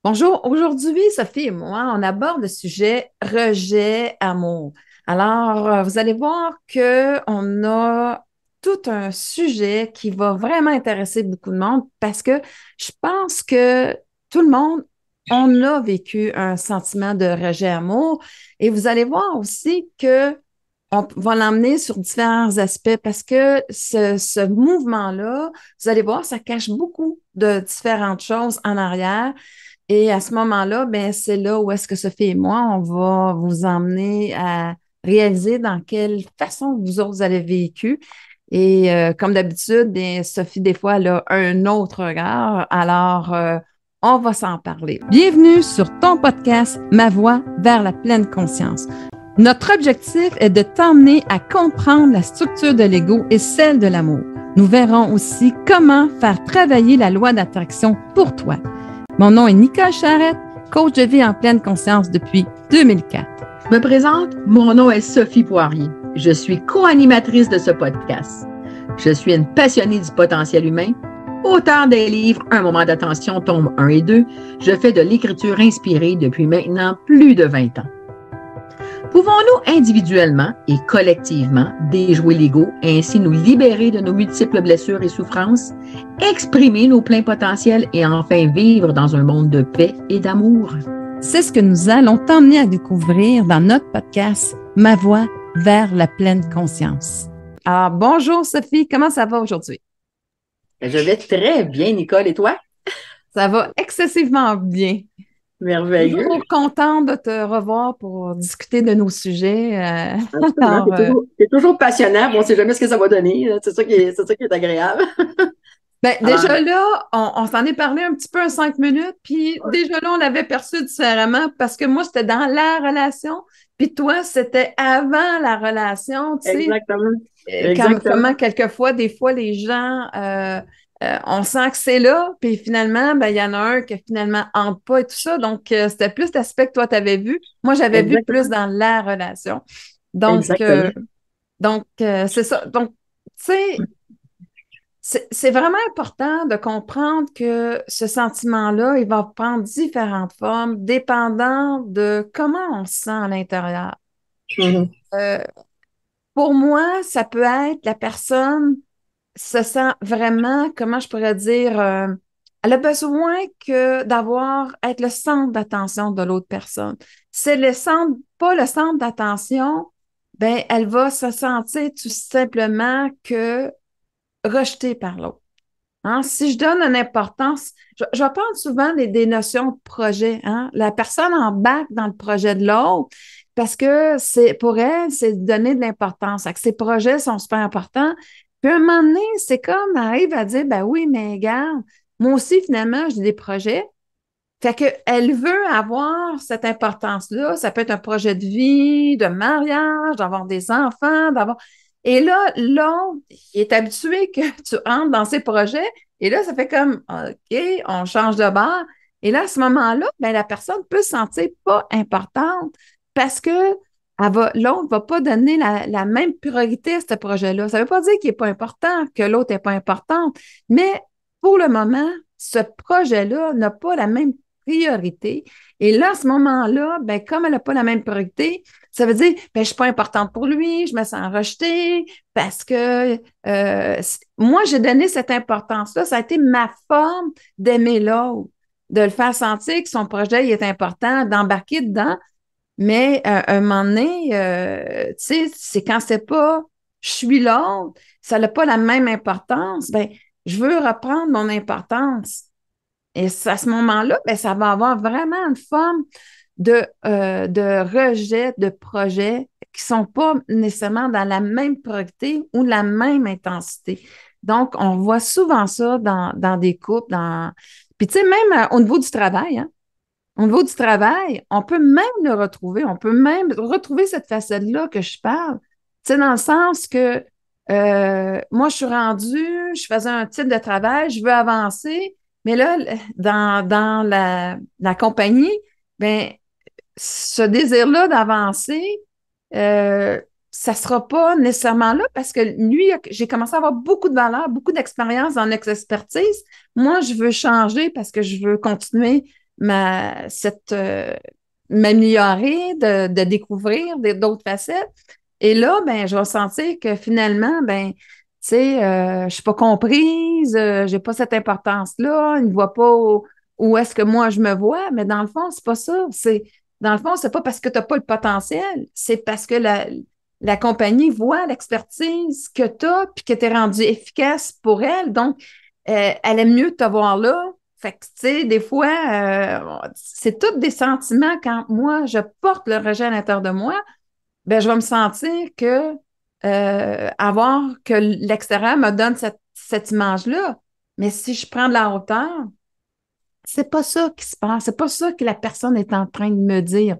Bonjour, aujourd'hui, Sophie et moi, on aborde le sujet rejet, amour. Alors, vous allez voir qu'on a tout un sujet qui va vraiment intéresser beaucoup de monde parce que je pense que tout le monde, on a vécu un sentiment de rejet, amour. Et vous allez voir aussi que on va l'emmener sur différents aspects parce que ce mouvement-là, vous allez voir, ça cache beaucoup de différentes choses en arrière. Et à ce moment-là, ben, c'est là où est-ce que Sophie et moi, on va vous emmener à réaliser dans quelle façon vous autres vous avez vécu. Et comme d'habitude, ben, Sophie, des fois, elle a un autre regard. Alors, on va s'en parler. Bienvenue sur ton podcast, Ma voix vers la pleine conscience. Notre objectif est de t'emmener à comprendre la structure de l'ego et celle de l'amour. Nous verrons aussi comment faire travailler la loi d'attraction pour toi. Mon nom est Nicole Charrette, coach de vie en pleine conscience depuis 2004. Je me présente, mon nom est Sophie Poirier. Je suis co-animatrice de ce podcast. Je suis une passionnée du potentiel humain, auteure des livres Un moment d'attention, tome 1 et 2. Je fais de l'écriture inspirée depuis maintenant plus de 20 ans. Pouvons-nous individuellement et collectivement déjouer l'ego et ainsi nous libérer de nos multiples blessures et souffrances, exprimer nos pleins potentiels et enfin vivre dans un monde de paix et d'amour? C'est ce que nous allons t'emmener à découvrir dans notre podcast Ma voix vers la pleine conscience. Alors, bonjour Sophie, comment ça va aujourd'hui? Je vais très bien, Nicole, et toi? Ça va excessivement bien. Merveilleux. Toujours contente de te revoir pour discuter de nos sujets. Absolument. C'est toujours passionnant. Bon, on ne sait jamais ce que ça va donner. C'est ça qui est agréable. Ben, Alors, déjà là, on s'en est parlé un petit peu en 5 minutes, puis déjà là, on l'avait perçu différemment parce que moi, c'était dans la relation, puis toi, c'était avant la relation, tu sais. exactement. Comment Exactement. quelquefois, des fois, les gens, on sent que c'est là, puis finalement, ben, il y en a un qui finalement entre pas et tout ça. Donc, c'était plus l'aspect que toi, tu avais vu. Moi, j'avais vu plus Exactement. dans la relation. Donc, Exactement. c'est ça. Donc, tu sais, c'est vraiment important de comprendre que ce sentiment-là, il va prendre différentes formes dépendant de comment on se sent à l'intérieur. Mhm. Euh, pour moi, ça peut être la personne se sent vraiment, comment je pourrais dire, elle a besoin que d'avoir, être le centre d'attention de l'autre personne. C'est le centre, pas le centre d'attention, ben, elle va se sentir tout simplement que rejetée par l'autre. Hein? Si je donne une importance, je vais prendre souvent des notions de projet. Hein? La personne embarque dans le projet de l'autre parce que c'est pour elle, c'est de donner de l'importance. Que ses projets sont super importants. Puis à un moment donné, c'est comme elle arrive à dire, ben oui, mais regarde, moi aussi, finalement, j'ai des projets. Fait qu'elle veut avoir cette importance-là. Ça peut être un projet de vie, de mariage, d'avoir des enfants, d'avoir. Et là, l'autre, il est habitué que tu entres dans ses projets. Et là, ça fait comme, OK, on change de barre. Et là, à ce moment-là, ben, la personne peut se sentir pas importante parce que l'autre ne va pas donner la même priorité à ce projet-là. Ça ne veut pas dire qu'il n'est pas important, que l'autre n'est pas importante, mais pour le moment, ce projet-là n'a pas la même priorité. Et là, à ce moment-là, ben, comme elle n'a pas la même priorité, ça veut dire, ben, je ne suis pas importante pour lui, je me sens rejetée parce que moi, j'ai donné cette importance-là. Ça a été ma forme d'aimer l'autre, de le faire sentir que son projet il est important, d'embarquer dedans. Mais un moment donné, tu sais, c'est quand c'est pas je suis l'autre, ça n'a pas la même importance, ben, je veux reprendre mon importance. Et à ce moment-là, ben, ça va avoir vraiment une forme de rejet de projets qui sont pas nécessairement dans la même priorité ou la même intensité. Donc, on voit souvent ça dans des couples, puis tu sais, même au niveau du travail, hein, au niveau du travail, on peut même le retrouver, on peut même retrouver cette facette-là que je parle. Tu sais, dans le sens que moi, je suis rendue, je faisais un type de travail, je veux avancer, mais là, dans la compagnie, ben, ce désir-là d'avancer, euh, ça sera pas nécessairement là parce que lui, j'ai commencé à avoir beaucoup de valeur, beaucoup d'expérience dans l'expertise. Moi, je veux changer parce que je veux continuer m'améliorer, de découvrir d'autres facettes. Et là, ben, je vais sentir que finalement, ben, tu sais, je suis pas comprise, j'ai pas cette importance-là, il ne voit pas où est-ce que moi je me vois, mais dans le fond, c'est pas ça. Dans le fond, c'est pas parce que tu n'as pas le potentiel, c'est parce que la compagnie voit l'expertise que tu as puis que tu es rendu efficace pour elle. Donc, elle aime mieux te voir là. Fait que, tu sais, des fois, c'est tous des sentiments quand moi, je porte le rejet à l'intérieur de moi, ben, je vais me sentir que avoir que l'extérieur me donne cette image-là. Mais si je prends de la hauteur, c'est pas ça qui se passe. C'est pas ça que la personne est en train de me dire.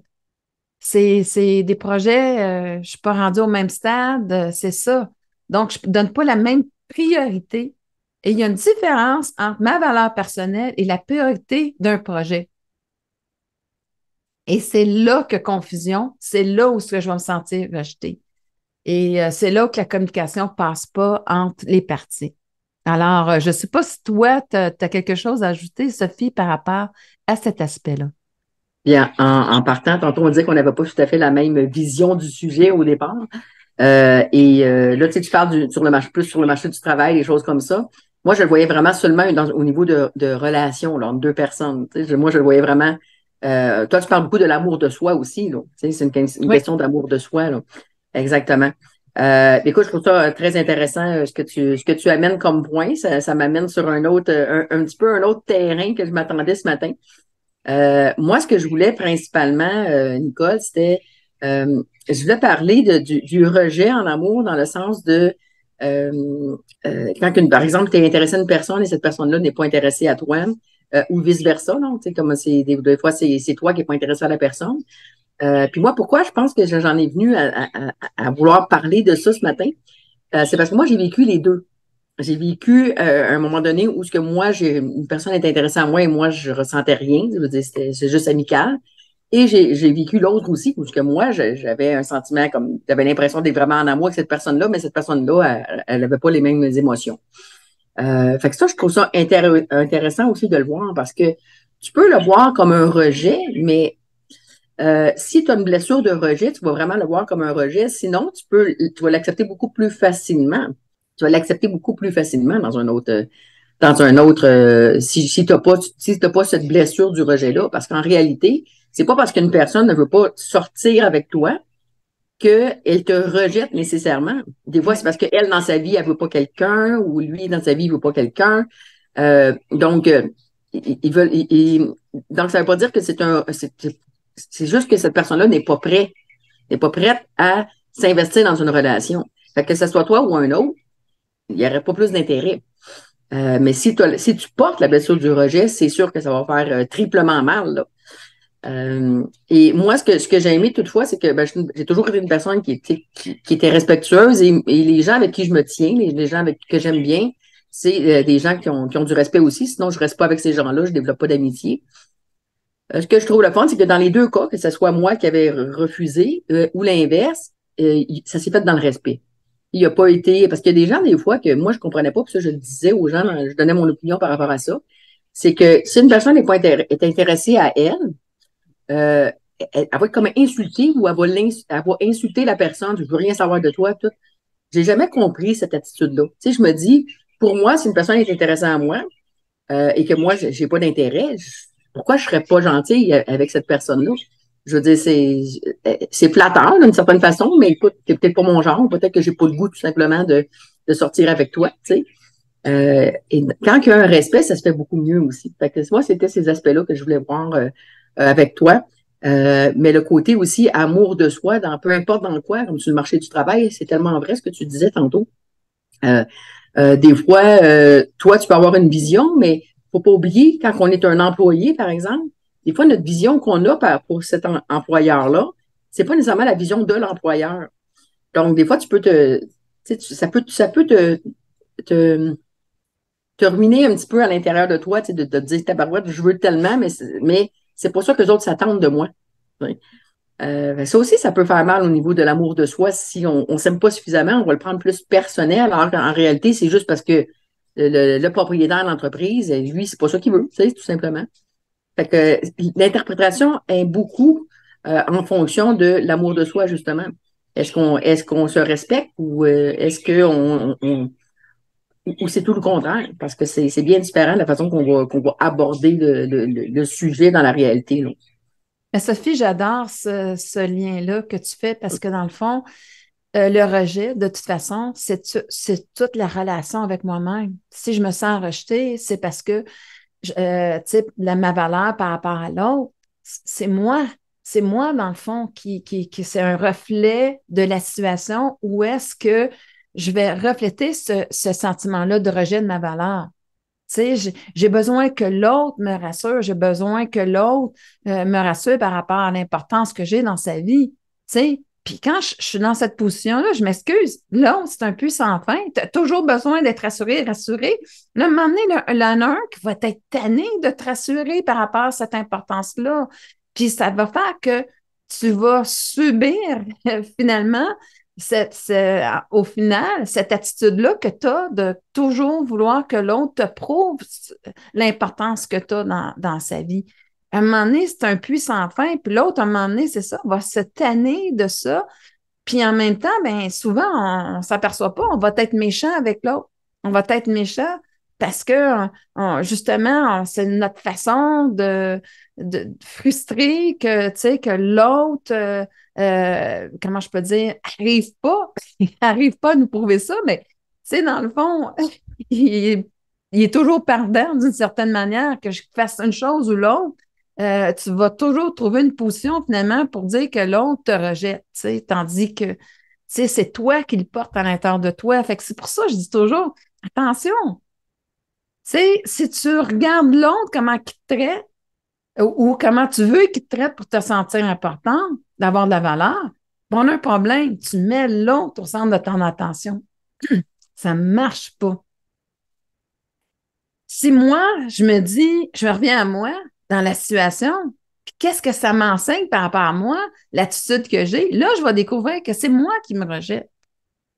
C'est des projets, je suis pas rendue au même stade, c'est ça. Donc, je donne pas la même priorité. Et il y a une différence entre ma valeur personnelle et la priorité d'un projet. Et c'est là que confusion, c'est là où je vais me sentir rejetée. Et c'est là que la communication passe pas entre les parties. Alors, je ne sais pas si toi, tu as quelque chose à ajouter, Sophie, par rapport à cet aspect-là. Bien, en partant, tantôt, on disait qu'on n'avait pas tout à fait la même vision du sujet au départ. Là, tu sais, tu parles plus sur le marché du travail, des choses comme ça. Moi, je le voyais vraiment seulement au niveau de relations là, entre deux personnes. Tu sais, moi, je le voyais vraiment. Toi, tu parles beaucoup de l'amour de soi aussi. Là. Tu sais, c'est une Oui. question d'amour de soi. Là. Exactement. Écoute, je trouve ça très intéressant ce que tu amènes comme point. Ça m'amène sur un petit peu un autre terrain que je m'attendais ce matin. Moi, ce que je voulais principalement, Nicole, c'était je voulais parler du rejet en amour dans le sens de par exemple, tu es intéressé à une personne et cette personne-là n'est pas intéressée à toi, ou vice-versa, non? Tu sais, comme des fois, c'est toi qui n'es pas intéressé à la personne. Puis moi, pourquoi je pense que j'en ai venu à vouloir parler de ça ce matin? C'est parce que moi, j'ai vécu les deux. J'ai vécu à un moment donné où ce que moi, une personne est intéressée à moi et moi, je ressentais rien. Je veux dire, c'est juste amical. Et j'ai vécu l'autre aussi, où ce que moi, j'avais un sentiment comme, j'avais l'impression d'être vraiment en amour avec cette personne-là, mais cette personne-là, elle n'avait pas les mêmes émotions. Fait que ça, je trouve ça intéressant aussi de le voir parce que tu peux le voir comme un rejet, mais si tu as une blessure de rejet, tu vas vraiment le voir comme un rejet. Sinon, tu vas l'accepter beaucoup plus facilement. Tu vas l'accepter beaucoup plus facilement si t'as pas cette blessure du rejet-là. Parce qu'en réalité, c'est pas parce qu'une personne ne veut pas sortir avec toi qu'elle te rejette nécessairement. Des fois, c'est Oui. parce qu'elle, dans sa vie, elle veut pas quelqu'un, ou lui, dans sa vie, il veut pas quelqu'un. Donc, ils veulent, donc, ça veut pas dire que c'est juste que cette personne-là n'est pas prête à s'investir dans une relation. Fait que ce soit toi ou un autre, il n'y aurait pas plus d'intérêt. Mais si tu portes la blessure du rejet, c'est sûr que ça va faire triplement mal, là. Et moi, ce que j'ai aimé toutefois, c'est que j'ai toujours été une personne qui était respectueuse et les gens avec qui je me tiens, les gens que j'aime bien, c'est des gens qui ont du respect aussi. Sinon, je ne reste pas avec ces gens-là, je ne développe pas d'amitié. Ce que je trouve le fun, c'est que dans les deux cas, que ce soit moi qui avais refusé ou l'inverse, ça s'est fait dans le respect. Il n'y a pas été. Parce qu'il y a des gens, des fois, que moi, je ne comprenais pas, puis ça, je le disais aux gens, je donnais mon opinion par rapport à ça. C'est que si une personne est intéressée à elle, euh, elle va être comme insultée ou elle va insulter la personne, je veux rien savoir de toi, tout. J'ai jamais compris cette attitude-là. Tu sais, je me dis, pour moi, si une personne est intéressée à moi et que moi, j'ai pas d'intérêt, pourquoi je serais pas gentille avec cette personne-là? Je veux dire, c'est flatteur d'une certaine façon, mais écoute, c'est peut-être pas mon genre, peut-être que j'ai pas le goût tout simplement de sortir avec toi, tu sais. Et quand il y a un respect, ça se fait beaucoup mieux aussi. Fait que moi, c'était ces aspects-là que je voulais voir avec toi. Mais le côté aussi amour de soi, dans peu importe dans quoi, comme sur le marché du travail, c'est tellement vrai ce que tu disais tantôt. Euh, des fois, toi, tu peux avoir une vision, mais faut pas oublier, quand on est un employé, par exemple, des fois, notre vision qu'on a pour cet employeur-là, c'est pas nécessairement la vision de l'employeur. Donc, des fois, ça peut te ruminer un petit peu à l'intérieur de toi, de te dire, tabarouette, je veux tellement, mais c'est pour ça que les autres s'attendent de moi. Ça aussi, ça peut faire mal au niveau de l'amour de soi. Si on ne s'aime pas suffisamment, on va le prendre plus personnel, alors qu'en réalité, c'est juste parce que le propriétaire de l'entreprise, lui, c'est pas ça qu'il veut, tu sais, tout simplement. Fait que l'interprétation est beaucoup en fonction de l'amour de soi, justement. Est-ce qu'on se respecte ou est-ce ou c'est tout le contraire? Parce que c'est bien différent de la façon qu'on va aborder le sujet dans la réalité, là. Mais Sophie, j'adore ce lien-là que tu fais parce que dans le fond, le rejet, de toute façon, c'est toute la relation avec moi-même. Si je me sens rejetée, c'est parce que tu sais, ma valeur par rapport à l'autre, c'est moi. C'est moi, dans le fond, qui c'est un reflet de la situation où est-ce que je vais refléter ce sentiment-là de rejet de ma valeur. Tu sais, j'ai besoin que l'autre me rassure, j'ai besoin que l'autre me rassure par rapport à l'importance que j'ai dans sa vie. Tu sais, puis quand je suis dans cette position-là, je m'excuse. L'autre, c'est un peu sans fin. Tu as toujours besoin d'être rassuré, rassuré. Là, à un moment donné, il y en a un qui va être tanné de te rassurer par rapport à cette importance-là. Puis ça va faire que tu vas subir finalement au final, cette attitude-là que tu as de toujours vouloir que l'autre te prouve l'importance que tu as dans sa vie. À un moment donné, c'est un puits sans fin, puis l'autre, à un moment donné, c'est ça, va se tanner de ça. Puis en même temps, ben souvent, on ne s'aperçoit pas, on va être méchant avec l'autre. On va être méchant parce que, justement, c'est notre façon de frustrer que, tu sais, que l'autre, comment je peux dire, arrive pas à nous prouver ça, mais, tu sais, dans le fond, il, il est toujours pardon d'une certaine manière, que je fasse une chose ou l'autre. Tu vas toujours trouver une position finalement pour dire que l'autre te rejette, tu sais, tandis que, tu sais, c'est toi qui le porte à l'intérieur de toi. Fait que c'est pour ça que je dis toujours, attention, tu sais, si tu regardes l'autre, comment il te traite, ou comment tu veux qu'il te traite pour te sentir important, d'avoir de la valeur, bon, on a un problème. Tu mets l'autre au centre de ton attention. Ça ne marche pas. Si moi, je me dis, je reviens à moi dans la situation, puis qu'est-ce que ça m'enseigne par rapport à moi, l'attitude que j'ai, là, je vais découvrir que c'est moi qui me rejette.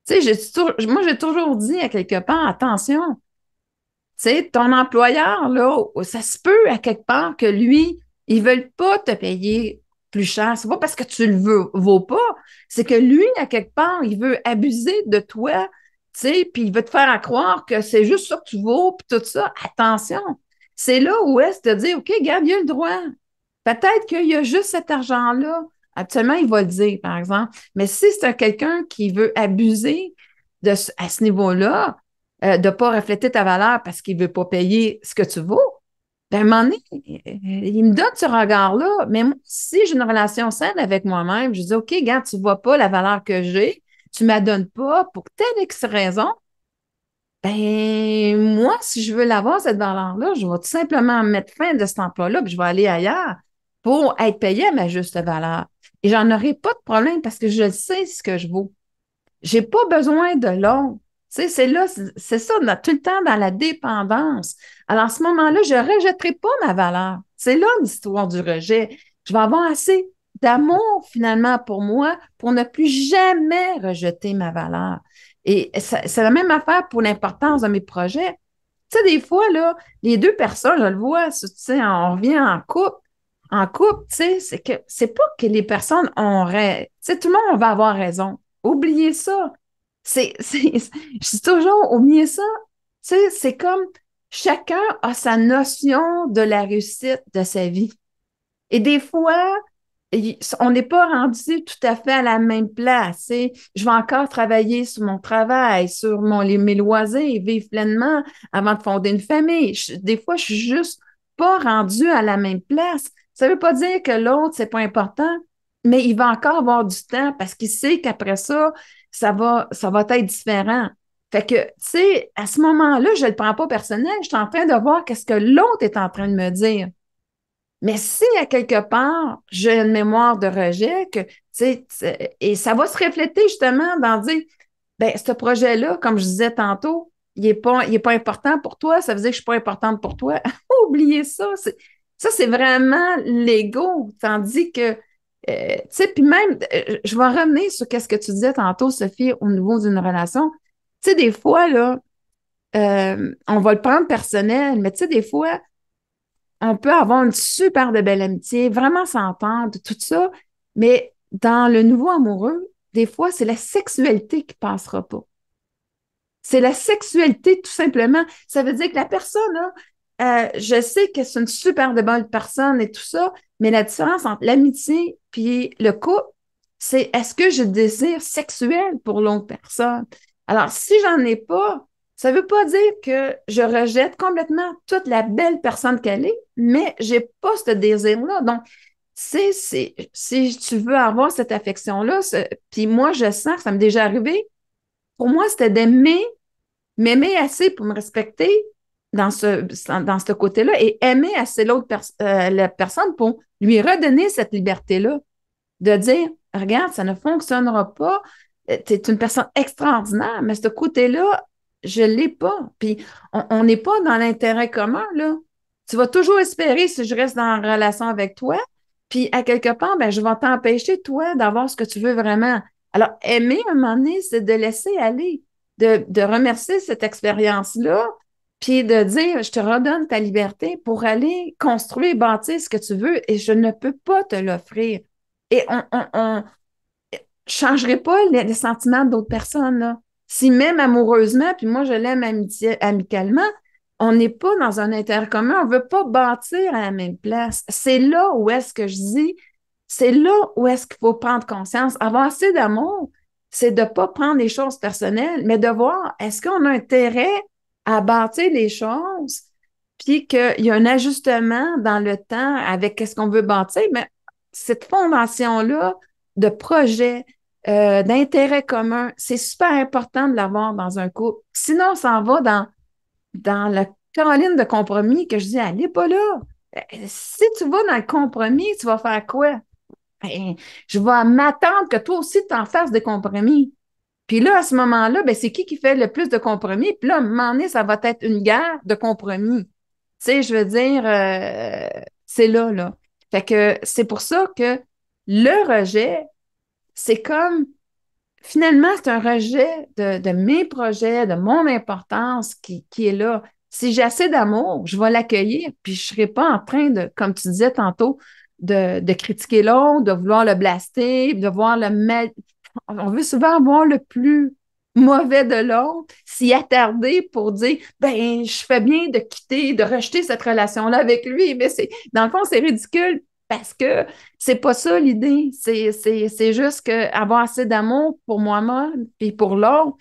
Tu sais, moi, j'ai toujours dit à quelque part, attention, tu sais, ton employeur, là, ça se peut à quelque part que lui, ils veulent pas te payer plus cher. C'est pas parce que tu le vaux pas, c'est que lui, à quelque part, il veut abuser de toi, tu sais, puis il veut te faire croire que c'est juste ça que tu vaux, puis tout ça. Attention. C'est là où est-ce de dire, OK, regarde, il a le droit. Peut-être qu'il y a juste cet argent-là. Absolument, il va le dire, par exemple. Mais si c'est quelqu'un qui veut abuser à ce niveau-là, de ne pas refléter ta valeur parce qu'il ne veut pas payer ce que tu vaux, ben, à un moment donné, il me donne ce regard-là. Mais moi, si j'ai une relation saine avec moi-même, je dis, OK, regarde, tu ne vois pas la valeur que j'ai, tu ne me la donnes pas pour telle X raison, ben, moi, si je veux l'avoir, cette valeur-là, je vais tout simplement mettre fin de cet emploi-là, puis je vais aller ailleurs pour être payé à ma juste valeur. Et j'en aurai pas de problème parce que je sais ce que je vaux. J'ai pas besoin de l'autre. Tu sais, c'est là, c'est ça, on a tout le temps dans la dépendance. Alors, à ce moment-là, je ne rejetterai pas ma valeur. C'est là l'histoire du rejet. Je vais avoir assez d'amour, finalement, pour moi, pour ne plus jamais rejeter ma valeur. Et c'est la même affaire pour l'importance de mes projets. Tu sais, des fois, là, les deux personnes, je le vois, tu sais, on revient en couple. En couple, tu sais, c'est pas que les personnes ont raison. Tu sais, tout le monde va avoir raison. Oubliez ça. Je dis toujours, oubliez ça. Tu sais, c'est comme chacun a sa notion de la réussite de sa vie. Et des fois, on n'est pas rendu tout à fait à la même place. Tu sais. Je vais encore travailler sur mon travail, sur mes loisirs, vivre pleinement avant de fonder une famille. Des fois, je suis juste pas rendue à la même place. Ça veut pas dire que l'autre, c'est pas important, mais il va encore avoir du temps parce qu'il sait qu'après ça, ça va être différent. Fait que, tu sais, à ce moment-là, je ne le prends pas personnel. Je suis en train de voir qu'est-ce que l'autre est en train de me dire. Mais si à quelque part, j'ai une mémoire de rejet, que, et ça va se refléter justement dans dire, ben, ce projet-là, comme je disais tantôt, il est pas important pour toi, ça veut dire que je suis pas importante pour toi. Oubliez ça. Ça, c'est vraiment l'ego. Tandis que, tu sais, puis même, je vais revenir sur ce que tu disais tantôt, Sophie, au niveau d'une relation. Tu sais, des fois, là, on va le prendre personnel, mais tu sais, des fois, on peut avoir une super de belle amitié, vraiment s'entendre, tout ça, mais dans le nouveau amoureux, des fois, c'est la sexualité qui passera pas. C'est la sexualité, tout simplement. Ça veut dire que la personne, là, je sais que c'est une super de bonne personne et tout ça, mais la différence entre l'amitié puis le couple, c'est est-ce que j'ai désir sexuel pour l'autre personne? Alors, si j'en ai pas, ça veut pas dire que je rejette complètement toute la belle personne qu'elle est, mais j'ai pas ce désir-là. Donc, si tu veux avoir cette affection-là, puis moi, je sens que ça m'est déjà arrivé, pour moi, c'était m'aimer assez pour me respecter dans ce côté-là et aimer assez la personne pour lui redonner cette liberté-là de dire, regarde, ça ne fonctionnera pas, tu es une personne extraordinaire, mais ce côté-là, je ne l'ai pas. Puis, on n'est pas dans l'intérêt commun, là. Tu vas toujours espérer, si je reste dans la relation avec toi, puis à quelque part, ben, je vais t'empêcher, toi, d'avoir ce que tu veux vraiment. Alors, aimer, à un moment donné, c'est de laisser aller, de remercier cette expérience-là, puis de dire, je te redonne ta liberté pour aller construire, bâtir ce que tu veux et je ne peux pas te l'offrir. Et on changerait pas les sentiments d'autres personnes, là. Si même amoureusement, puis moi je l'aime amicalement, on n'est pas dans un intérêt commun, on veut pas bâtir à la même place. C'est là où est-ce que je dis, c'est là où est-ce qu'il faut prendre conscience. Avoir assez d'amour, c'est de pas prendre les choses personnelles, mais de voir est-ce qu'on a intérêt à bâtir les choses, puis qu'il y a un ajustement dans le temps avec ce qu'on veut bâtir, mais cette fondation-là de projet, d'intérêt commun, c'est super important de l'avoir dans un couple. Sinon, on s'en va dans la colline de compromis que je dis, allez pas là. Si tu vas dans le compromis, tu vas faire quoi? Ben, je vais m'attendre que toi aussi, tu en fasses des compromis. Puis là, à ce moment-là, ben, c'est qui fait le plus de compromis? Puis là, à un moment donné, ça va être une guerre de compromis. Tu sais, je veux dire, c'est là, là. Fait que c'est pour ça que le rejet, c'est comme, finalement, c'est un rejet de mes projets, de mon importance qui est là. Si j'ai assez d'amour, je vais l'accueillir, puis je ne serai pas en train de, comme tu disais tantôt, de critiquer l'autre, de vouloir le blaster, de voir le mal. On veut souvent voir le plus mauvais de l'autre, s'y attarder pour dire, ben, je fais bien de quitter, de rejeter cette relation-là avec lui, mais dans le fond, c'est ridicule parce que c'est pas ça l'idée. C'est juste que avoir assez d'amour pour moi-même puis pour l'autre,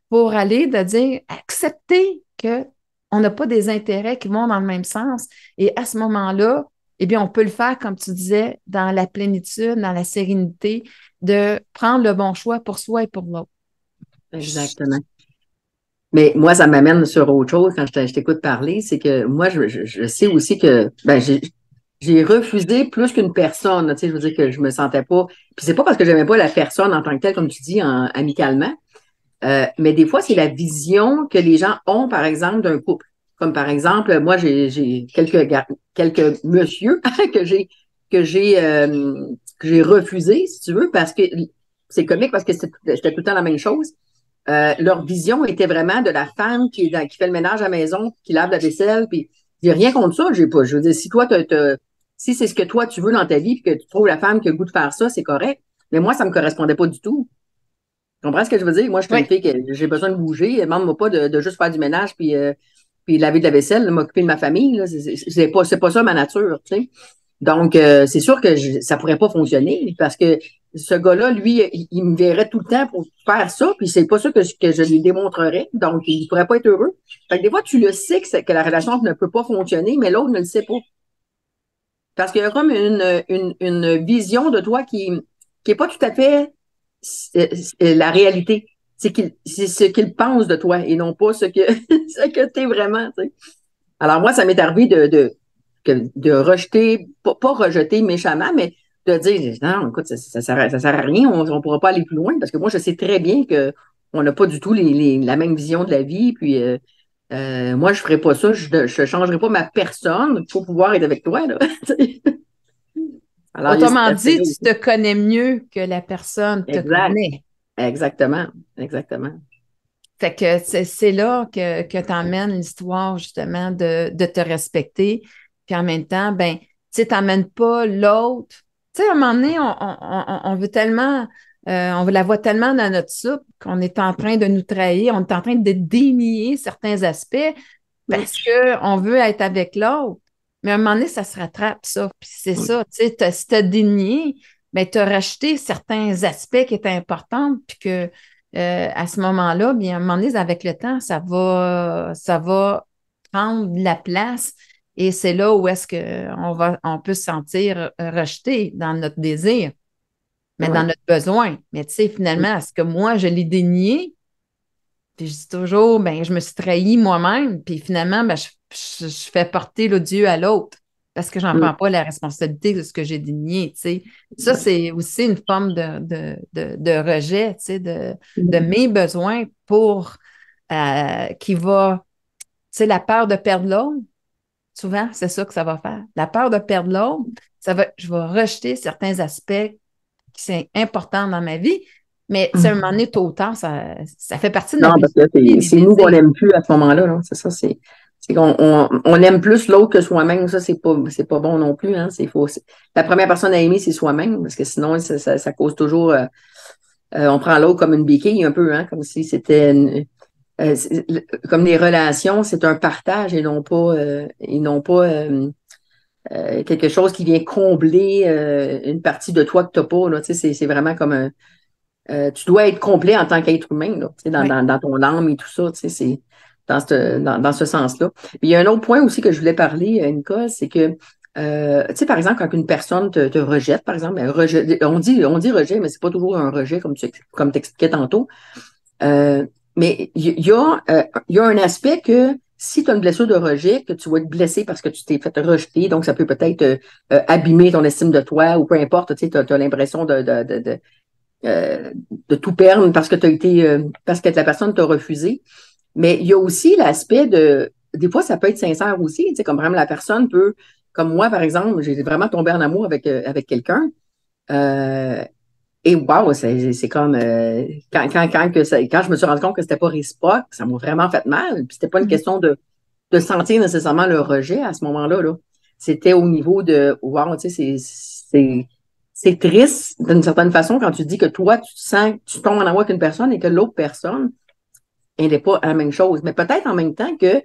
pour aller de dire, accepter que on n'a pas des intérêts qui vont dans le même sens. Et à ce moment-là, eh bien, on peut le faire, comme tu disais, dans la plénitude, dans la sérénité, de prendre le bon choix pour soi et pour l'autre. Exactement. Mais moi, ça m'amène sur autre chose quand je t'écoute parler, c'est que moi, je sais aussi que ben, j'ai refusé plus qu'une personne. Tu sais, je veux dire que je me sentais pas. Puis c'est pas parce que j'aimais pas la personne en tant que telle, comme tu dis, amicalement. Mais des fois, c'est la vision que les gens ont, par exemple, d'un couple. Comme par exemple, moi, j'ai quelques messieurs que j'ai que j'ai refusé, si tu veux, parce que c'est comique parce que c'était tout le temps la même chose. Leur vision était vraiment de la femme qui fait le ménage à la maison, qui lave la vaisselle, puis j'ai rien contre ça, j'ai pas. Je veux dire, si toi, si c'est ce que toi tu veux dans ta vie, puis que tu trouves la femme qui a le goût de faire ça, c'est correct. Mais moi, ça me correspondait pas du tout. Tu comprends ce que je veux dire? Moi, je suis une Oui. fille que j'ai besoin de bouger. Demande-moi pas de juste faire du ménage puis laver de la vaisselle, de m'occuper de ma famille. Là. C'est pas ça ma nature, tu sais. Donc, c'est sûr que ça pourrait pas fonctionner parce que ce gars-là, lui, il me verrait tout le temps pour faire ça, puis c'est pas ça que je lui démontrerais. Donc, il pourrait pas être heureux. Fait que des fois, tu le sais que la relation ne peut pas fonctionner, mais l'autre ne le sait pas. Parce qu'il y a comme une vision de toi qui est pas tout à fait la réalité. C'est ce qu'il pense de toi et non pas ce que tu es vraiment. Tu sais. Alors moi, ça m'est arrivé de rejeter, pas rejeter méchamment, mais de dire, non, écoute, ça sert à rien, on ne pourra pas aller plus loin parce que moi, je sais très bien qu'on n'a pas du tout la même vision de la vie. Puis moi, je ne ferais pas ça, je ne changerais pas ma personne pour pouvoir être avec toi. Là. Alors, il y a cet Autrement dit, aspect-là tu aussi. te connais mieux que la personne te Exact. connaît. Exactement. Exactement. Fait que c'est là que t'emmènes l'histoire, justement, de te respecter puis en même temps, ben, tu sais, t'emmènes pas l'autre. Tu sais, à un moment donné, on veut tellement, on la voit tellement dans notre soupe qu'on est en train de nous trahir, on est en train de dénier certains aspects Mm. parce qu'on veut être avec l'autre. Mais à un moment donné, ça se rattrape, ça. Puis c'est ça, tu sais, si t'as dénié, ben, tu as racheté certains aspects qui étaient importants, puis que à ce moment-là, bien, à un moment donné, avec le temps, ça va prendre de la place. Et c'est là où est-ce on peut se sentir rejeté dans notre désir, mais dans Ouais. notre besoin. Mais tu sais, Mm. finalement, est-ce que moi, je l'ai dénié? Puis je dis toujours, ben, je me suis trahi moi-même, puis finalement, ben, je fais porter l'odieux à l'autre parce que j'en Mm. prends pas la responsabilité de ce que j'ai dénié, tu sais. Ça, Ouais. c'est aussi une forme de rejet, tu sais, de Mm. mes besoins pour qui va, tu sais, la peur de perdre l'autre, souvent, c'est ça que ça va faire. La peur de perdre l'autre, je vais rejeter certains aspects qui sont importants dans ma vie, mais tu sais, à un moment donné, tôt ou tard, ça fait partie de Non, notre parce que biologie, les c'est nous qu'on désirs. n'aime plus à ce moment-là, là. C'est ça, c'est qu'on on aime plus l'autre que soi-même. Ça, c'est pas bon non plus, hein. La première personne à aimer, c'est soi-même, parce que sinon, ça cause toujours, on prend l'autre comme une béquille un peu, hein, comme si c'était comme les relations, c'est un partage et non pas quelque chose qui vient combler une partie de toi que tu n'as pas, là. Tu sais, c'est vraiment comme tu dois être complet en tant qu'être humain, là, tu sais, Oui. dans ton âme et tout ça, tu sais, c'est dans ce sens-là. Puis il y a un autre point aussi que je voulais parler, Nicole, c'est que, tu sais, par exemple, quand une personne te rejette, par exemple, on dit rejet, mais c'est pas toujours un rejet, comme tu expliquais tantôt. Euh, mais il y a un aspect que si tu as une blessure de rejet, que tu vas être blessé parce que tu t'es fait rejeter, donc ça peut peut-être abîmer ton estime de toi ou peu importe, tu sais, tu as l'impression de tout perdre parce que la personne t'a refusé. Mais il y a aussi l'aspect des fois, ça peut être sincère aussi, tu sais, comme vraiment la personne peut, comme moi, par exemple, j'ai vraiment tombé en amour avec quelqu'un. Euh, et wow, c'est comme quand je me suis rendu compte que c'était pas réciproque, ça m'a vraiment fait mal. Puis c'était pas une Mhm. question de sentir nécessairement le rejet à ce moment-là, là. C'était au niveau de wow, tu sais, c'est triste d'une certaine façon quand tu dis que toi, tu sens que tu tombes en amour avec une personne et que l'autre personne, elle n'est pas à la même chose. Mais peut-être en même temps que,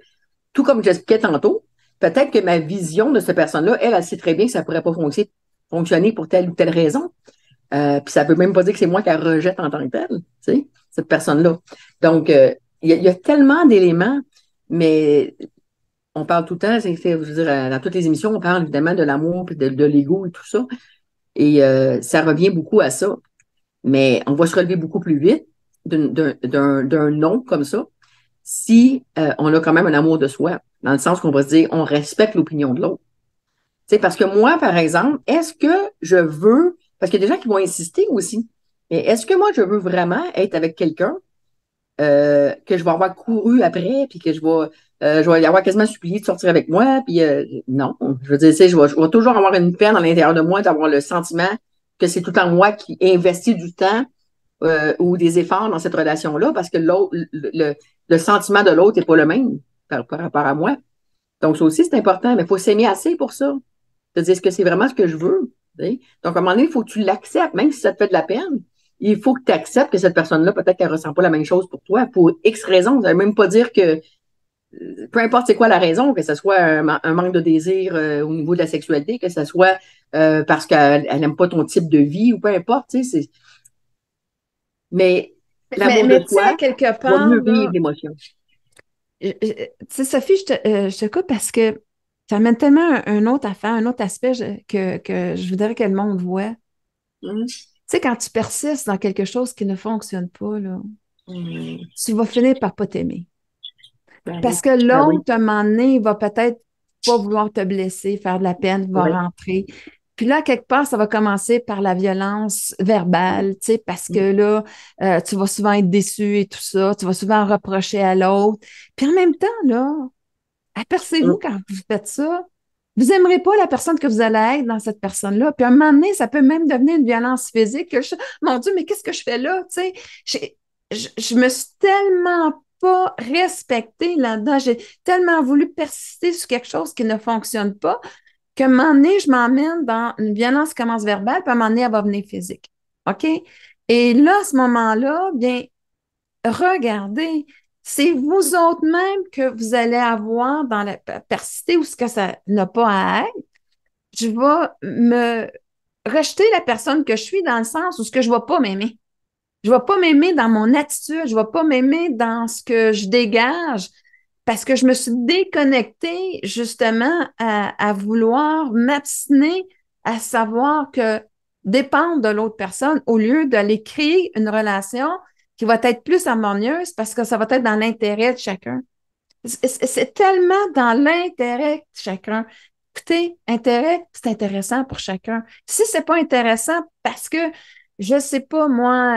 tout comme j'expliquais tantôt, peut-être que ma vision de cette personne-là, elle sait très bien que ça ne pourrait pas fonctionner pour telle ou telle raison. Puis ça ne veut même pas dire que c'est moi qui la rejette en tant que telle, tu sais, cette personne-là. Donc, il y a tellement d'éléments, mais on parle tout le temps, je veux dire, dans toutes les émissions, on parle évidemment de l'amour, puis de l'ego et tout ça. Et ça revient beaucoup à ça. Mais on va se relever beaucoup plus vite d'un non comme ça si on a quand même un amour de soi, dans le sens qu'on va se dire, on respecte l'opinion de l'autre. Tu sais, parce que moi, par exemple, est-ce que je veux, parce qu'il y a des gens qui vont insister aussi, mais est-ce que moi, je veux vraiment être avec quelqu'un que je vais avoir couru après, puis que je vais y avoir quasiment supplié de sortir avec moi, puis non, je veux dire, tu sais, je vais toujours avoir une peine à l'intérieur de moi d'avoir le sentiment que c'est tout en moi qui investit du temps ou des efforts dans cette relation-là, parce que le sentiment de l'autre n'est pas le même par rapport à moi. Donc, ça aussi, c'est important, mais il faut s'aimer assez pour ça. De dire, est-ce que c'est vraiment ce que je veux? Tu sais? Donc, à un moment donné, il faut que tu l'acceptes, même si ça te fait de la peine. Il faut que tu acceptes que cette personne-là, peut-être qu'elle ne ressent pas la même chose pour toi, pour X raisons. Ça ne veut même pas dire que, peu importe c'est quoi la raison, que ce soit un manque de désir au niveau de la sexualité, que ce soit parce qu'elle n'aime pas ton type de vie ou peu importe, tu sais, mais l'amour de Mais tu sais, soi quelque va part, mieux vivre là, l'émotion. tu sais, Sophie, je te coupe parce que ça amène tellement un autre affaire, un autre aspect que je voudrais que le monde voit. Hum, Tu sais, quand tu persistes dans quelque chose qui ne fonctionne pas, là, hum. tu vas finir par pas t'aimer. Ben oui, Parce que ben oui, l'autre, à un moment donné, il va peut-être pas vouloir te blesser, faire de la peine, va oui. rentrer. Puis là, quelque part, ça va commencer par la violence verbale, tu sais, parce que là, tu vas souvent être déçu et tout ça, tu vas souvent reprocher à l'autre. Puis en même temps, là, apercevez-vous Hum, quand vous faites ça, vous n'aimerez pas la personne que vous allez être dans cette personne-là. Puis à un moment donné, ça peut même devenir une violence physique. Mon Dieu, mais qu'est-ce que je fais là? Tu sais, je me suis tellement pas respecté là-dedans. J'ai tellement voulu persister sur quelque chose qui ne fonctionne pas qu'à un moment donné, je m'emmène dans une violence qui commence verbale, puis à un moment donné, elle va venir physique. OK? Et là, à ce moment-là, bien, regardez, c'est vous autres même que vous allez avoir dans la persister ou ce que ça n'a pas à être. Je vais me rejeter la personne que je suis dans le sens où ce que je ne vais pas m'aimer. Je ne vais pas m'aimer dans mon attitude, je ne vais pas m'aimer dans ce que je dégage parce que je me suis déconnectée justement à vouloir m'abstiner à savoir que dépendre de l'autre personne au lieu d'aller créer une relation qui va être plus harmonieuse parce que ça va être dans l'intérêt de chacun. C'est tellement dans l'intérêt de chacun. Écoutez, intérêt, c'est intéressant pour chacun. Si c'est pas intéressant parce que je sais pas, moi,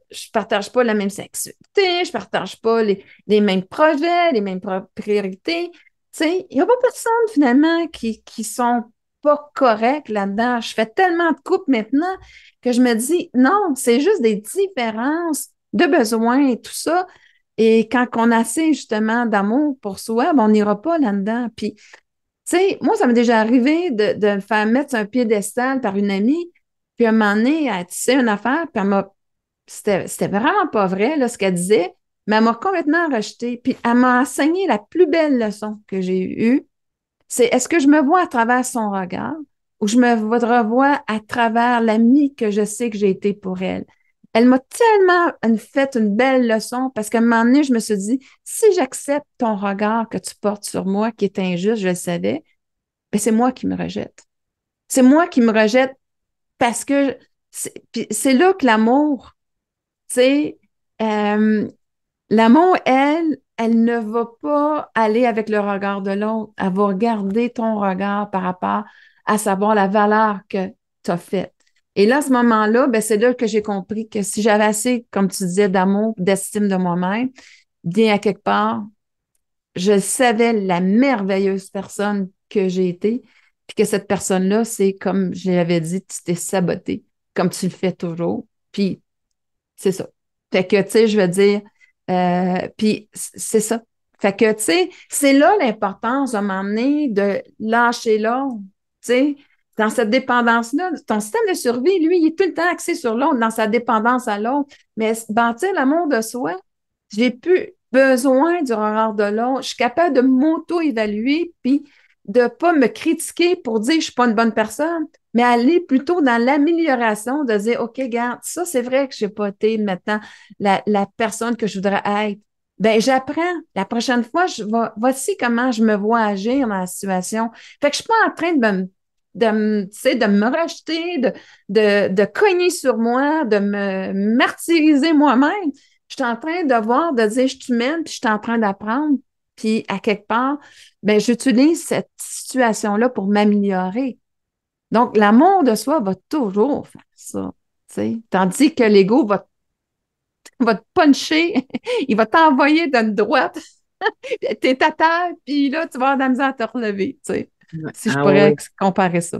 je partage pas la même sexualité, je partage pas les mêmes projets, les mêmes priorités. Tu sais, il y a pas personne finalement qui sont pas corrects là-dedans. Je fais tellement de couples maintenant que je me dis, non, c'est juste des différences de besoins et tout ça. Et quand on a assez justement d'amour pour soi, ben, on n'ira pas là-dedans. Puis, tu sais, moi, ça m'est déjà arrivé de me faire mettre sur un piédestal par une amie, puis à un moment donné, elle tissait une affaire, puis c'était vraiment pas vrai, là, ce qu'elle disait, mais elle m'a complètement rejetée. Puis elle m'a enseigné la plus belle leçon que j'ai eue, c'est est-ce que je me vois à travers son regard ou je me revois à travers l'amie que je sais que j'ai été pour elle. Elle m'a tellement fait une belle leçon parce qu'à un moment donné, je me suis dit, si j'accepte ton regard que tu portes sur moi qui est injuste, je le savais, ben c'est moi qui me rejette. C'est moi qui me rejette parce que c'est là que l'amour, tu sais, euh, l'amour, elle ne va pas aller avec le regard de l'autre. Elle va regarder ton regard par rapport à savoir la valeur que tu as faite. Et là, à ce moment-là, ben, c'est là que j'ai compris que si j'avais assez, comme tu disais, d'amour, d'estime de moi-même, bien à quelque part, je savais la merveilleuse personne que j'ai été, puis que cette personne-là, c'est comme je l'avais dit, tu t'es saboté, comme tu le fais toujours. Puis c'est ça. Fait que, tu sais, je veux dire, puis c'est ça. Fait que, tu sais, c'est là l'importance de m'emmener de lâcher l'autre. Tu sais, dans cette dépendance-là, ton système de survie, lui, il est tout le temps axé sur l'autre, dans sa dépendance à l'autre. Mais bâtir l'amour de soi, j'ai plus besoin du regard de l'autre. Je suis capable de m'auto-évaluer, puis de pas me critiquer pour dire que je suis pas une bonne personne, mais aller plutôt dans l'amélioration, de dire, OK, regarde, ça, c'est vrai que je n'ai pas été maintenant la personne que je voudrais être. Ben, j'apprends. La prochaine fois, voici comment je me vois agir dans la situation. Fait que je suis pas en train tu sais, de me rejeter, de cogner sur moi, de me martyriser moi-même. Je suis en train de voir, de dire, je suis humaine, puis je suis en train d'apprendre. Puis, à quelque part, ben, j'utilise cette situation-là pour m'améliorer. Donc, l'amour de soi va toujours faire ça. T'sais. Tandis que l'ego va te puncher, il va t'envoyer d'une droite, t'es à terre, puis là, tu vas avoir de la misère à te relever. T'sais. Si je Ah pourrais oui. comparer ça.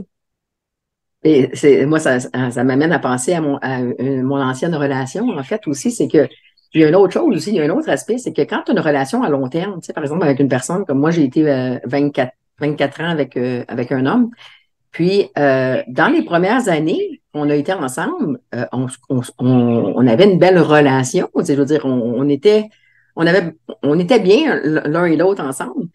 Et moi, ça m'amène à penser à mon ancienne relation, en fait, aussi, c'est que il y a une autre chose aussi, il y a un autre aspect, c'est que quand tu as une relation à long terme, tu sais, par exemple, avec une personne, comme moi, j'ai été 24 ans avec un homme, puis dans les premières années, on a été ensemble, on avait une belle relation, tu sais, je veux dire, on était bien l'un et l'autre ensemble.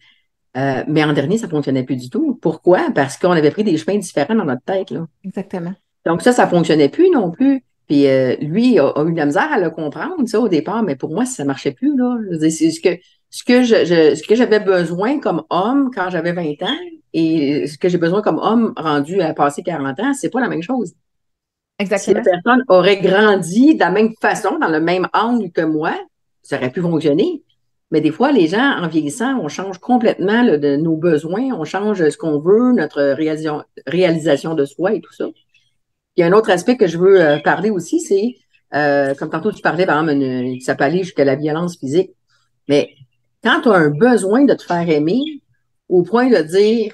Mais en dernier, ça ne fonctionnait plus du tout. Pourquoi? Parce qu'on avait pris des chemins différents dans notre tête, là. Exactement. Donc ça ne fonctionnait plus non plus. Puis lui a eu de la misère à le comprendre, ça, au départ, mais pour moi, ça ne marchait plus, là. Je veux dire, c'est ce que j'avais besoin comme homme quand j'avais 20 ans et ce que j'ai besoin comme homme rendu à passer 40 ans, c'est pas la même chose. Si la Exactement. personne aurait grandi de la même façon, dans le même angle que moi, ça aurait pu fonctionner. Mais des fois, les gens, en vieillissant, on change complètement là, de nos besoins, on change ce qu'on veut, notre réalisation de soi et tout ça. Il y a un autre aspect que je veux parler aussi, c'est, comme tantôt tu parlais, par exemple, ça peut aller jusqu'à la violence physique. Mais quand tu as un besoin de te faire aimer, au point de dire,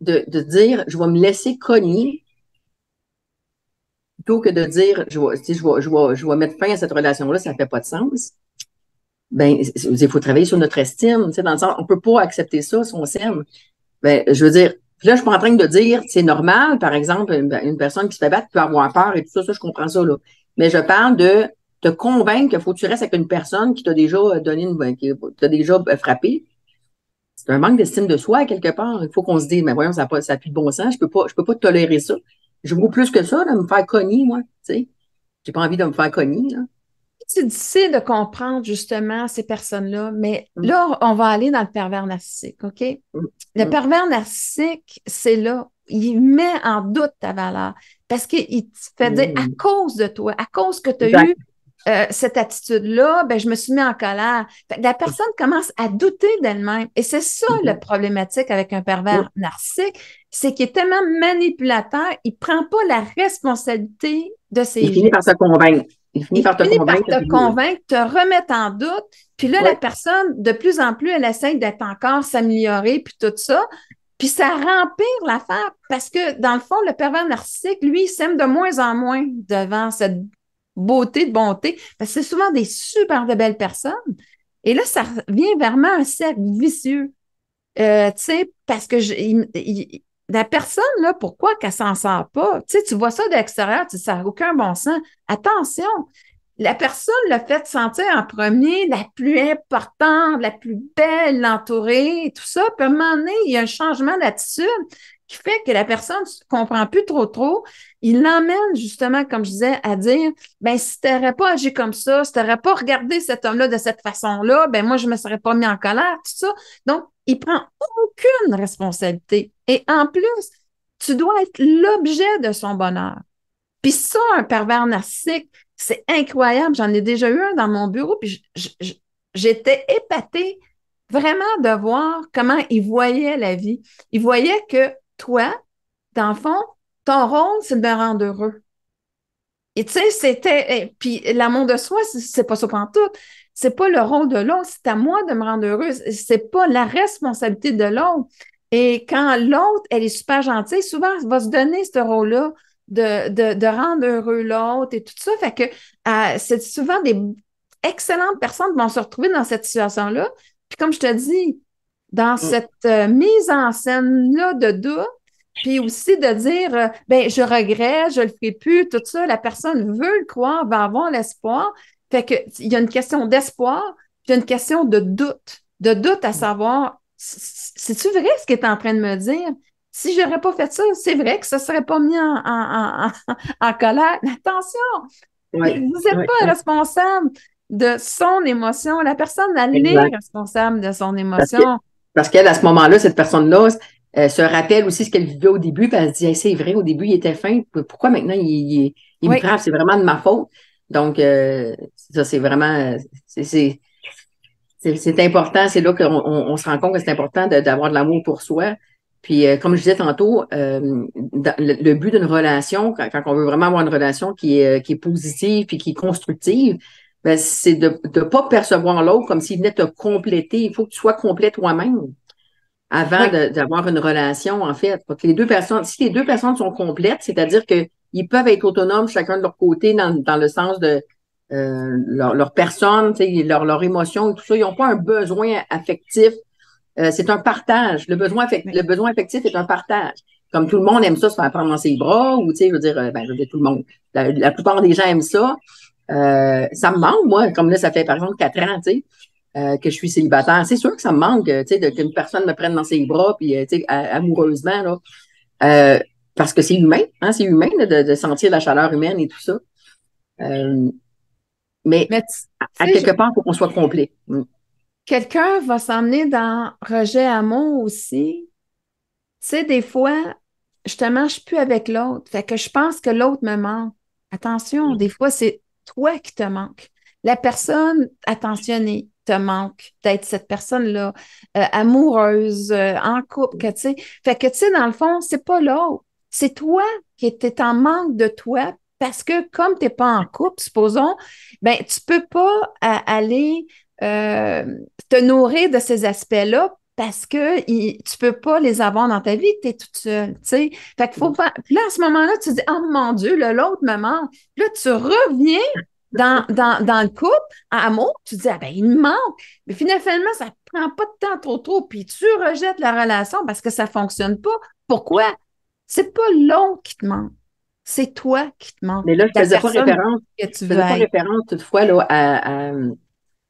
je vais me laisser cogner, plutôt que de dire, je vais mettre fin à cette relation-là, ça ne fait pas de sens. ben, il faut travailler sur notre estime, tu sais, dans le sens, on peut pas accepter ça si on s'aime. Ben, je veux dire, puis là, je suis pas en train de dire, c'est normal, par exemple, une personne qui se fait battre peut avoir peur et tout ça, je comprends ça, là. Mais je parle de te convaincre qu'il faut que tu restes avec une personne qui t'a déjà donné qui t'a déjà frappé. C'est un manque d'estime de soi, quelque part. Il faut qu'on se dise, mais voyons, ça n'a plus de bon sens, je peux pas tolérer ça. Je vaux plus que ça, là, me faire cogner, moi, tu sais. J'ai pas envie de me faire cogner, là. C'est difficile de comprendre justement ces personnes-là, mais Hum, là, on va aller dans le pervers narcissique, OK? hum, Le hum. pervers narcissique, c'est là. Il met en doute ta valeur parce qu'il te fait dire à Hum. cause de toi, à cause que tu as Exact. eu cette attitude-là, ben, je me suis mis en colère. Fait que la personne commence à douter d'elle-même. Et c'est ça le Hum, problématique avec un hum. pervers narcissique, c'est qu'il est tellement manipulateur, il ne prend pas la responsabilité de ses Il finit par gestes. te convaincre. Il finit Il par te finit par convaincre. te convaincre, te remettre en doute. Puis là, la Oui. personne, de plus en plus, elle essaie d'être encore s'améliorer, puis tout ça. Puis ça rempire l'affaire parce que, dans le fond, le pervers narcissique, lui, il s'aime de moins en moins devant cette beauté de bonté parce que c'est souvent des super de belles personnes. Et là, ça vient vraiment un cercle vicieux. Tu sais, parce que la personne, là, pourquoi qu'elle s'en sort pas? Tu sais, tu vois ça de l'extérieur, tu dis, ça n'a aucun bon sens. Attention, la personne l'a fait sentir en premier la plus importante, la plus belle, l'entourer, tout ça. Puis à un moment donné, il y a un changement d'attitude qui fait que la personne ne comprend plus trop. Il l'emmène justement, comme je disais, à dire, ben si tu n'aurais pas agi comme ça, si tu n'aurais pas regardé cet homme-là de cette façon-là, ben moi, je ne me serais pas mis en colère, tout ça. Donc, il prend aucune responsabilité. Et en plus, tu dois être l'objet de son bonheur. Puis ça, un pervers narcissique, c'est incroyable. J'en ai déjà eu un dans mon bureau, puis j'étais épatée vraiment de voir comment il voyait la vie. Il voyait que toi, dans le fond, ton rôle, c'est de me rendre heureux. Et tu sais, puis l'amour de soi, c'est pas ça pantoute. C'est pas le rôle de l'autre, c'est à moi de me rendre heureuse. C'est pas la responsabilité de l'autre. Et quand l'autre, elle est super gentille, souvent, elle va se donner ce rôle-là de rendre heureux l'autre et tout ça. Fait que c'est souvent des excellentes personnes qui vont se retrouver dans cette situation-là. Puis comme je te dis, dans Hum, cette mise en scène-là de doute, puis aussi de dire, ben, je regrette, je le ferai plus, tout ça. La personne veut le croire, va avoir l'espoir. Fait que, il y a une question d'espoir, puis il y a une question de doute. De doute à savoir, c'est-tu vrai ce qu'il est en train de me dire? Si j'aurais pas fait ça, c'est vrai que ça serait pas mis en colère. Mais attention, ouais, vous n'êtes ouais, pas ouais. responsable de son émotion. La personne, elle est Exact. responsable de son Parce que, émotion. parce qu'elle, à ce moment-là, cette personne-là, se rappelle aussi ce qu'elle vivait au début, puis elle se dit, hey, c'est vrai, au début, il était fin. Pourquoi maintenant il me Oui, frappe? C'est vraiment de ma faute. Donc, ça, c'est vraiment, c'est important. C'est là qu'on se rend compte que c'est important d'avoir de l'amour pour soi. Puis, comme je disais tantôt, le but d'une relation, quand on veut vraiment avoir une relation qui est positive puis qui est constructive, ben, c'est de ne pas percevoir l'autre comme s'il venait te compléter. Il faut que tu sois complet toi-même avant oui, d'avoir une relation, en fait. Parce que les deux personnes, si les deux personnes sont complètes, c'est-à-dire qu'ils peuvent être autonomes chacun de leur côté dans le sens de leur personne, leur émotion et tout ça, ils n'ont pas un besoin affectif. C'est un partage. oui. Le besoin affectif est un partage. Comme tout le monde aime ça, se faire prendre dans ses bras, ou, tu sais, je veux dire, tout le monde. La plupart des gens aiment ça. Ça me manque, moi, comme là, ça fait, par exemple, 4 ans, tu sais, que je suis célibataire. C'est sûr que ça me manque, tu sais, qu'une personne me prenne dans ses bras, puis, tu sais, amoureusement, là. Euh, parce que c'est humain, hein, c'est humain là, de sentir la chaleur humaine et tout ça. Euh, mais Mais tu à sais, quelque part, il faut qu'on soit complet. Mm. quelqu'un va s'emmener dans rejet amour aussi. Tu sais, des fois, justement, je suis plus avec l'autre. Fait que je pense que l'autre me manque. Attention, des fois, c'est toi qui te manque. La personne attentionnée te manque d'être cette personne-là, amoureuse, en couple, que tu sais. Fait que, tu sais, dans le fond, c'est pas l'autre. C'est toi qui es en manque de toi parce que comme tu n'es pas en couple, supposons, ben, tu peux pas aller euh, te nourrir de ces aspects-là parce que tu peux pas les avoir dans ta vie, tu es toute seule, tu sais. Fait qu'il faut faire. Puis là, à ce moment-là, tu dis, oh mon Dieu, l'autre me manque. Puis là, tu reviens dans le couple, en amour, tu dis, ah ben, il me manque. Mais finalement, ça ne prend pas de temps trop, puis tu rejettes la relation parce que ça ne fonctionne pas. Pourquoi? C'est pas l'autre qui te manque. C'est toi qui te manque. Mais là, La personne que tu je veux faisais pas être. référence toutefois là,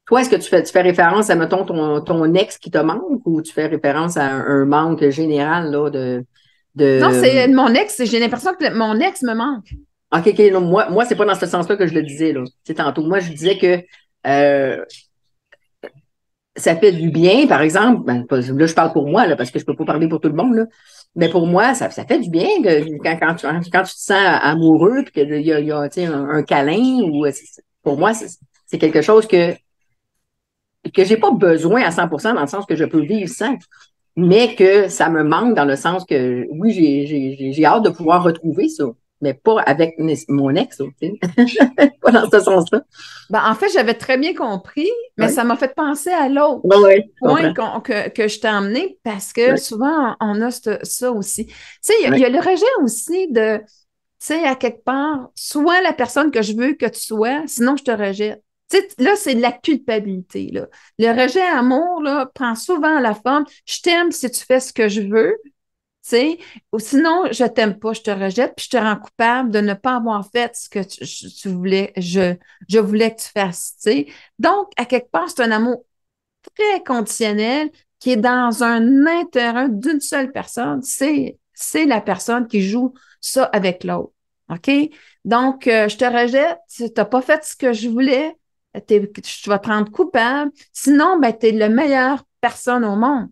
toi, est-ce que tu fais référence à, mettons, ton ex qui te manque ou tu fais référence à un manque général là, Non, c'est de... mon ex, j'ai l'impression que mon ex me manque. OK, OK, non, moi, c'est pas dans ce sens-là que je le disais, là. C'est tantôt. Moi, je disais que ça fait du bien, par exemple, là, je parle pour moi, là, parce que je peux pas parler pour tout le monde, là. Mais pour moi, ça fait du bien quand tu te sens amoureux puis qu'il y a tu sais, un câlin ou pour moi, c'est quelque chose que j'ai pas besoin à 100% dans le sens que je peux vivre sans, mais que ça me manque dans le sens que oui, j'ai hâte de pouvoir retrouver ça, mais pas avec mon ex, tu sais. Pas dans ce sens-là. Ben, en fait, j'avais très bien compris, mais Oui, ça m'a fait penser à l'autre oui, oui, je point comprends. que je t'ai emmené parce que Oui, souvent, on a ça aussi. Tu sais, il y oui, a le rejet aussi de, tu sais, à quelque part, sois la personne que je veux que tu sois, sinon je te rejette. Tu sais, là, c'est de la culpabilité, là. Le rejet amour, là, prend souvent la forme, je t'aime si tu fais ce que je veux, tu sais, ou sinon, je t'aime pas, je te rejette, puis je te rends coupable de ne pas avoir fait ce que tu voulais, je voulais que tu fasses, tu sais. Donc, à quelque part, c'est un amour très conditionnel qui est dans un intérêt d'une seule personne, c'est la personne qui joue ça avec l'autre. OK? Donc, je te rejette, tu n'as pas fait ce que je voulais, tu vas te rendre coupable. Sinon, ben, tu es la meilleure personne au monde.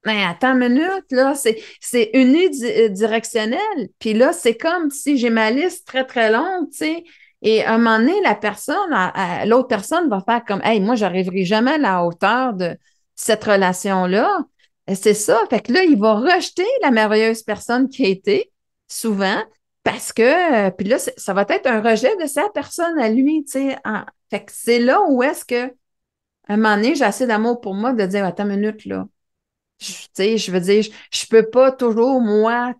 Mais attends une minute, là, c'est unidirectionnel. Puis là, c'est comme si j'ai ma liste très, très longue, tu sais. Et à un moment donné, la personne, l'autre personne va faire comme, hey, moi, j'arriverai jamais à la hauteur de cette relation-là. Et c'est ça. Fait que là, il va rejeter la merveilleuse personne qui a été, souvent, parce que, puis là, ça va être un rejet de sa personne à lui, tu sais. Fait que c'est là où est-ce que, à un moment donné, j'ai assez d'amour pour moi de dire, attends une minute, là. Tu sais, je veux dire, je peux pas toujours, moi,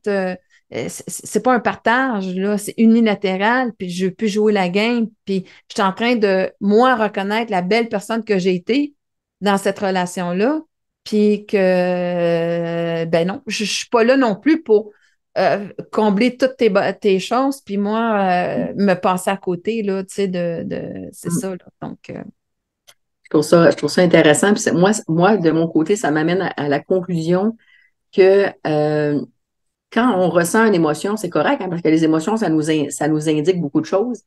c'est pas un partage, là, c'est unilatéral, puis je peux jouer la game, puis je suis en train de, moi, reconnaître la belle personne que j'ai été dans cette relation-là, puis que, ben non, je suis pas là non plus pour combler toutes tes choses, puis moi, me passer à côté, là, tu sais, c'est mm. ça, là. Donc, Je trouve ça intéressant. Puis moi, de mon côté, ça m'amène à la conclusion que quand on ressent une émotion, c'est correct, hein, parce que les émotions, ça nous indique beaucoup de choses.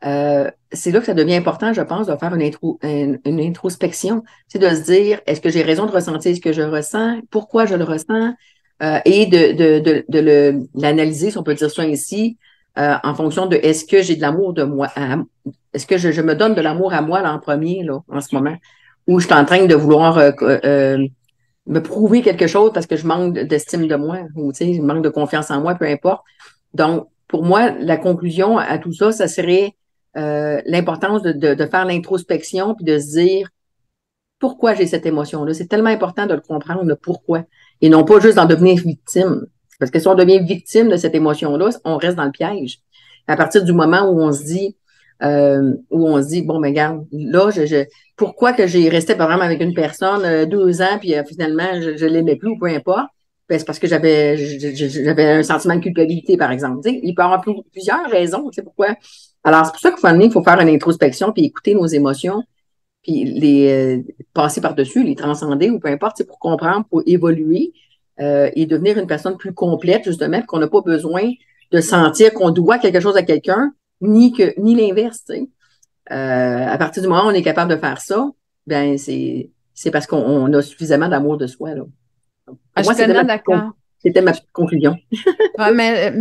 C'est là que ça devient important, je pense, de faire une introspection. C'est de se dire, est-ce que j'ai raison de ressentir ce que je ressens? Pourquoi je le ressens? Et l'analyser, si on peut dire ça ainsi, en fonction de est-ce que j'ai de l'amour de moi, est-ce que je me donne de l'amour à moi là, en premier, là, en ce moment, ou je suis en train de vouloir me prouver quelque chose parce que je manque d'estime de moi, ou tu sais, je manque de confiance en moi, peu importe. Donc, pour moi, la conclusion à tout ça, ça serait l'importance de faire l'introspection puis de se dire pourquoi j'ai cette émotion-là. C'est tellement important de le comprendre, le pourquoi, et non pas juste d'en devenir victime. Parce que si on devient victime de cette émotion-là, on reste dans le piège. À partir du moment où on se dit bon, mais regarde, là, pourquoi que j'ai resté par exemple avec une personne 2 ans, puis finalement, je l'aimais plus ou peu importe, ben, c'est parce que j'avais un sentiment de culpabilité, par exemple. Tu sais, il peut y avoir plusieurs raisons, tu sais, pourquoi. Alors, c'est pour ça qu'il faut faire une introspection, puis écouter nos émotions, puis passer par-dessus, les transcender ou peu importe, c'est pour comprendre, pour évoluer et devenir une personne plus complète, justement, puis qu'on n'a pas besoin de sentir qu'on doit quelque chose à quelqu'un, ni l'inverse. Tu sais. À partir du moment où on est capable de faire ça, ben c'est parce qu'on a suffisamment d'amour de soi. Là. je Pour suis moi, pleinement d'accord. c'était ma petite conclusion. Ouais,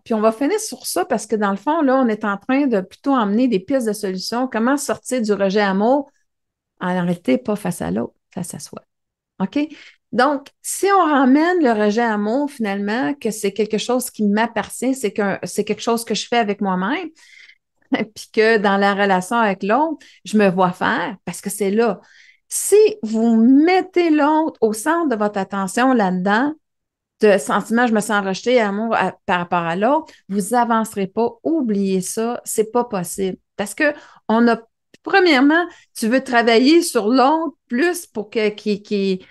puis on va finir sur ça parce que dans le fond, là, on est en train de plutôt emmener des pistes de solutions. Comment sortir du rejet amour? En réalité, pas face à l'autre, face à soi. OK? Donc, si on ramène le rejet amour, finalement, que c'est quelque chose qui m'appartient, c'est quelque chose que je fais avec moi-même, puis que dans la relation avec l'autre, je me vois faire parce que c'est là. Si vous mettez l'autre au centre de votre attention là-dedans, de sentiment, je me sens rejeté, amour par rapport à l'autre, vous avancerez pas. Oubliez ça, c'est pas possible. parce que on a, premièrement, tu veux travailler sur l'autre plus pour qui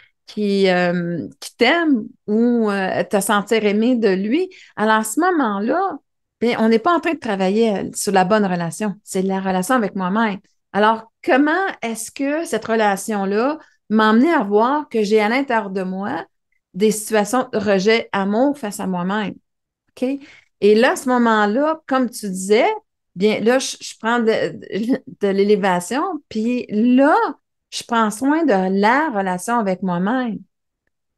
t'aime ou te sentir aimé de lui. Alors, à ce moment-là, bien, on n'est pas en train de travailler sur la bonne relation. C'est la relation avec moi-même. Alors, comment est-ce que cette relation-là m'a amené à voir que j'ai à l'intérieur de moi des situations de rejet, amour face à moi-même? OK? Et là, à ce moment-là, comme tu disais, bien là, je prends de l'élévation, puis là, je prends soin de la relation avec moi-même.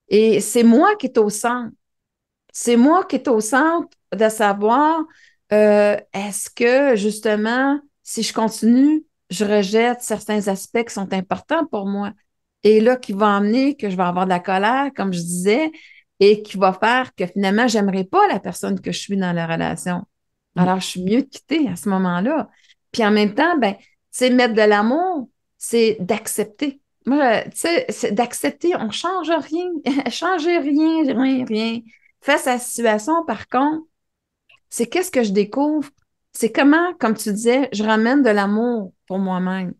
Et c'est moi qui est au centre. C'est moi qui est au centre de savoir est-ce que, justement, si je continue, je rejette certains aspects qui sont importants pour moi. Et là, qui va amener que je vais avoir de la colère, comme je disais, et qui va faire que finalement, j'aimerais pas la personne que je suis dans la relation. Alors, je suis mieux de quitter à ce moment-là. Puis en même temps, ben, tu sais, mettre de l'amour, c'est d'accepter. Moi, tu sais, c'est d'accepter, on change rien, changer rien, rien, rien. Face à la situation, par contre, c'est qu'est-ce que je découvre? C'est comment, comme tu disais, je ramène de l'amour pour moi-même.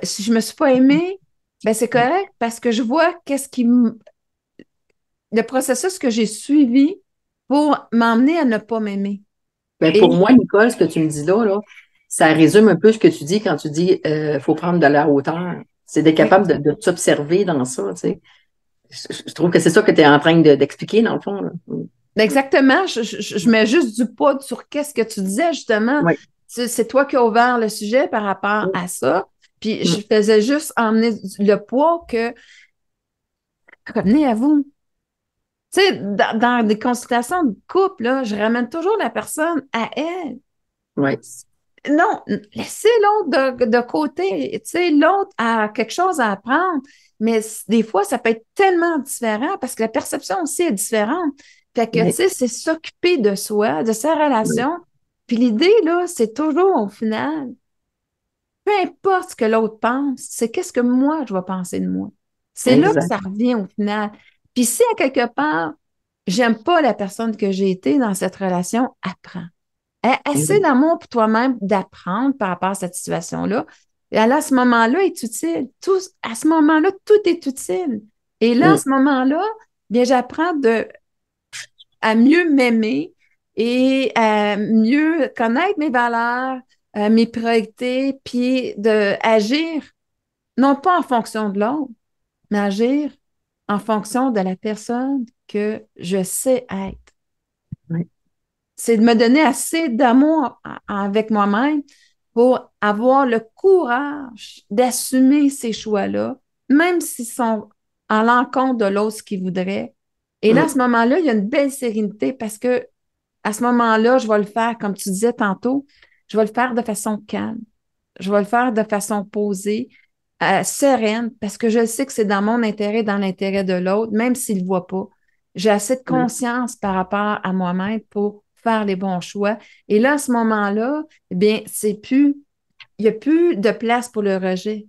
Si je me suis pas aimée, ben c'est correct parce que je vois le processus que j'ai suivi pour m'emmener à ne pas m'aimer. Ben, Et pour moi, Nicole, ce que tu me dis là, ça résume un peu ce que tu dis quand tu dis faut prendre de la hauteur. C'est d'être oui, capable de s'observer dans ça, tu sais. Je trouve que c'est ça que tu es en train d'expliquer, dans le fond, là. exactement. Je mets juste du poids sur qu'est-ce que tu disais, justement. Oui. C'est toi qui as ouvert le sujet par rapport à ça. Puis je faisais juste emmener le poids que revenez à vous. Tu sais, dans des consultations de couple, là, je ramène toujours la personne à elle. Oui. Non, laissez l'autre de côté. Tu sais, l'autre a quelque chose à apprendre, mais des fois, ça peut être tellement différent parce que la perception aussi est différente. Fait que, tu Oui. sais, c'est s'occuper de soi, de sa Oui. relation. Puis l'idée, là, c'est toujours au final, peu importe ce que l'autre pense, c'est qu'est-ce que moi, je vais penser de moi. C'est là que Exact. ça revient au final. Puis si à quelque part, j'aime pas la personne que j'ai été dans cette relation, apprends. Assez Exact. d'amour pour toi-même d'apprendre par rapport à cette situation-là. Et là, à ce moment-là, est utile. Tout, à ce moment-là, tout est utile. Et là, à Mm. ce moment-là, bien, j'apprends à mieux m'aimer et à mieux connaître mes valeurs, mes priorités, puis d'agir, non pas en fonction de l'autre, mais agir en fonction de la personne que je sais être. Oui. C'est de me donner assez d'amour avec moi-même pour avoir le courage d'assumer ces choix-là, même s'ils sont en l'encontre de l'autre qui voudrait. Et là, à ce Mm. moment-là, il y a une belle sérénité parce que à ce moment-là, je vais le faire, comme tu disais tantôt, je vais le faire de façon calme. Je vais le faire de façon posée, sereine, parce que je sais que c'est dans mon intérêt, dans l'intérêt de l'autre, même s'il ne le voit pas. J'ai assez de Mm. conscience par rapport à moi-même pour faire les bons choix. Et là, à ce moment-là, eh bien, il n'y a plus de place pour le rejet.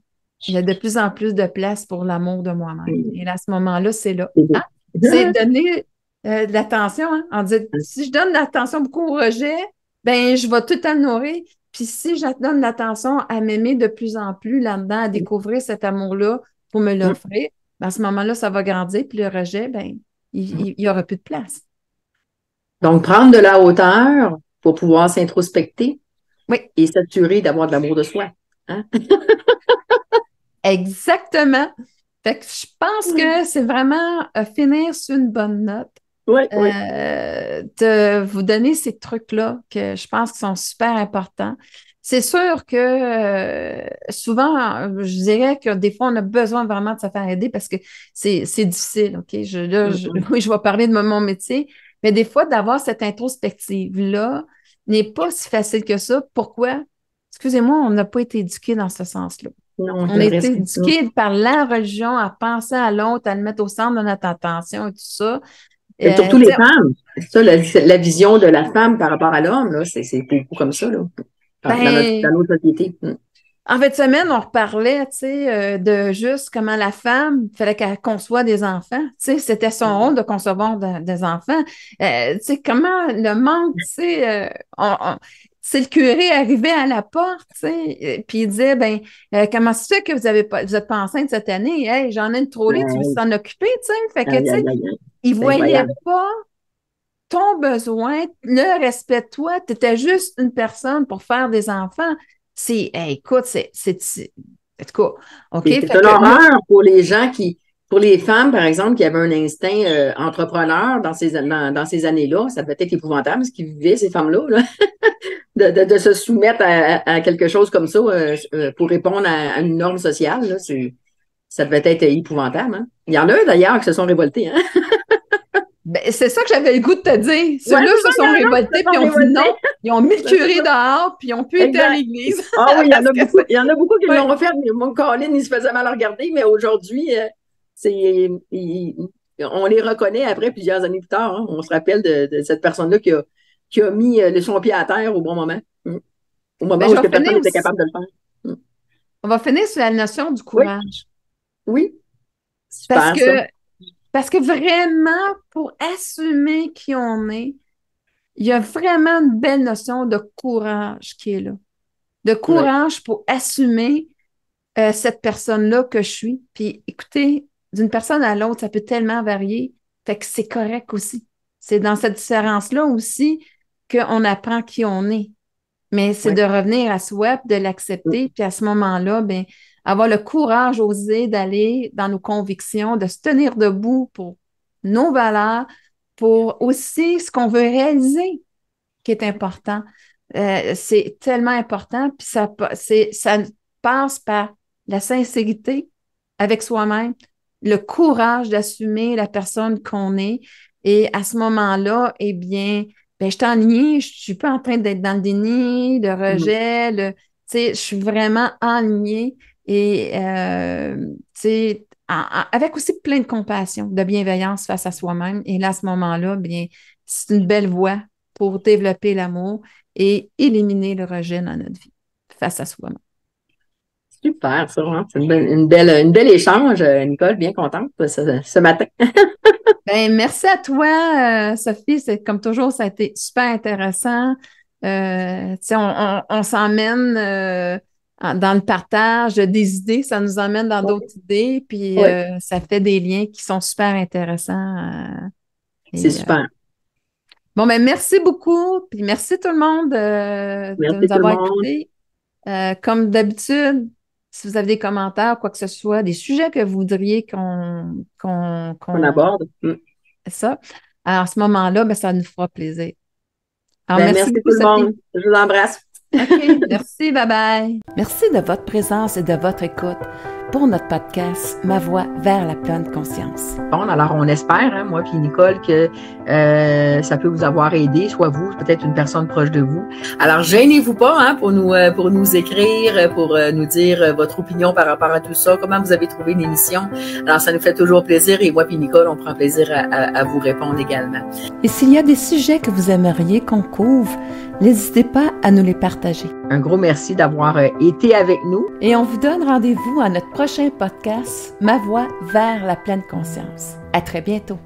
Il y a de plus en plus de place pour l'amour de moi-même. Et Mm. là, à ce moment-là, c'est là. C'est Hein? C'est donner de l'attention. Hein? On dit, si je donne de l'attention beaucoup au rejet, ben, je vais tout le temps le nourrir. Puis si je donne de l'attention à m'aimer de plus en plus là-dedans, à découvrir cet amour-là pour me Mm. l'offrir, ben, à ce moment-là, ça va grandir. Puis le rejet, ben, il y aura plus de place. Donc, prendre de la hauteur pour pouvoir s'introspecter Oui, et s'assurer d'avoir de l'amour de soi. Hein? exactement. Fait que je pense que c'est vraiment finir sur une bonne note. Oui, oui. De vous donner ces trucs-là que je pense qui sont super importants. C'est sûr que souvent, je dirais que des fois, on a besoin vraiment de se faire aider parce que c'est difficile, OK? Mm. Oui, je vais parler de mon métier, mais des fois, d'avoir cette introspective-là n'est pas si facile que ça. Pourquoi? Excusez-moi, on n'a pas été éduqués dans ce sens-là. Non, On c'est a vrai. été éduqués par la religion à penser à l'autre, à le mettre au centre de notre attention et tout ça. Et surtout Tu les sais, femmes. Ça, la vision de la femme par rapport à l'homme, là, c'est beaucoup comme ça, là, dans ben, notre société. Mm. en fin de semaine, on reparlait, tu sais, de juste comment la femme, il fallait qu'elle conçoive des enfants. Tu sais, c'était son rôle de concevoir des enfants. Tu sais, comment le manque, tu sais, si le curé arrivait à la porte, tu sais, puis il disait, ben, comment ça fait que vous êtes pas enceinte cette année? Hey, j'en ai une trop laid, tu veux Aïe, s'en occuper, tu sais? Fait que, tu aïe, sais, aïe, aïe, aïe. il C'est voyait incroyable. pas ton besoin, le respect de toi, tu étais juste une personne pour faire des enfants. Hey, écoute, en tout cas, OK? C'est Fait une que là, horreur pour les gens pour les femmes, par exemple, qui avaient un instinct entrepreneur dans ces années-là. Ça devait être épouvantable ce qu'ils vivaient, ces femmes-là, là. De se soumettre à quelque chose comme ça pour répondre à une norme sociale, là, ça devait être épouvantable, hein. Il y en a d'ailleurs qui se sont révoltés, hein. ben, c'est ça que j'avais le goût de te dire. Ouais, Ceux-là c'est ça, se il y sont en a qui se révoltés, puis sont ils ont dit révoltés. non. Ils ont mis le Ben, c'est curé ça. dehors, puis ils ont pu été à Exact. l'église. Ah oui, il y en Parce a que beaucoup. Il y en a beaucoup qui ouais. l'ont refait, mais mon Colin, il se faisait mal à regarder, mais aujourd'hui, on les reconnaît après plusieurs années plus tard, hein. On se rappelle de cette personne-là qui a mis son pied à terre au bon moment. Au moment Ben, où je ce vais que personne finir n'était aussi. capable de le faire. On va finir sur la notion du Oui, courage. oui. Parce Super, ça. que, parce que vraiment, pour assumer qui on est, il y a vraiment une belle notion de courage qui est là. De Oui, courage pour assumer cette personne-là que je suis. Puis écoutez, d'une personne à l'autre, ça peut tellement varier. Fait que c'est correct aussi. C'est dans cette différence-là aussi qu'on apprend qui on est. Mais c'est oui. de revenir à soi, puis de l'accepter, puis à ce moment-là, ben, avoir le courage, oser d'aller dans nos convictions, de se tenir debout pour nos valeurs, pour aussi ce qu'on veut réaliser qui est important. C'est tellement important, puis ça passe par la sincérité avec soi-même, le courage d'assumer la personne qu'on est. Et à ce moment-là, eh bien, ben, je suis en ligne, je suis pas en train d'être dans le déni, le Mhm. rejet, tu sais, je suis vraiment en ligne et, tu sais, avec aussi plein de compassion, de bienveillance face à soi-même. Et là, à ce moment-là, bien, c'est une belle voie pour développer l'amour et éliminer le rejet dans notre vie face à soi-même. Super, ça, hein. C'est une belle échange, Nicole, bien contente ce matin. Ben, merci à toi, Sophie. C'est comme toujours, ça a été super intéressant. Tu sais, on s'emmène dans le partage des idées, ça nous emmène dans Oui, d'autres idées, puis oui, ça fait des liens qui sont super intéressants. c'est Et, super. bon, ben merci beaucoup, puis merci tout le monde de Merci nous tout le avoir monde. écoutés. Comme d'habitude, si vous avez des commentaires, quoi que ce soit, des sujets que vous voudriez On qu'on aborde. ça, alors à ce moment-là, ben, ça nous fera plaisir. Alors, Ben, merci merci beaucoup, tout le monde. Sophie. Je vous embrasse. OK, merci, bye bye. Merci de votre présence et de votre écoute pour notre podcast Ma voie vers la pleine conscience. Bon, alors on espère, hein, moi puis Nicole, que ça peut vous avoir aidé, soit vous, peut-être une personne proche de vous. Alors gênez-vous pas, hein, pour nous écrire, pour nous dire votre opinion par rapport à tout ça, comment vous avez trouvé l'émission. Alors ça nous fait toujours plaisir et moi puis Nicole, on prend plaisir à vous répondre également. Et s'il y a des sujets que vous aimeriez qu'on couvre, n'hésitez pas à nous les partager. Un gros merci d'avoir été avec nous. Et on vous donne rendez-vous à notre prochain podcast, Ma voie vers la pleine conscience. À très bientôt.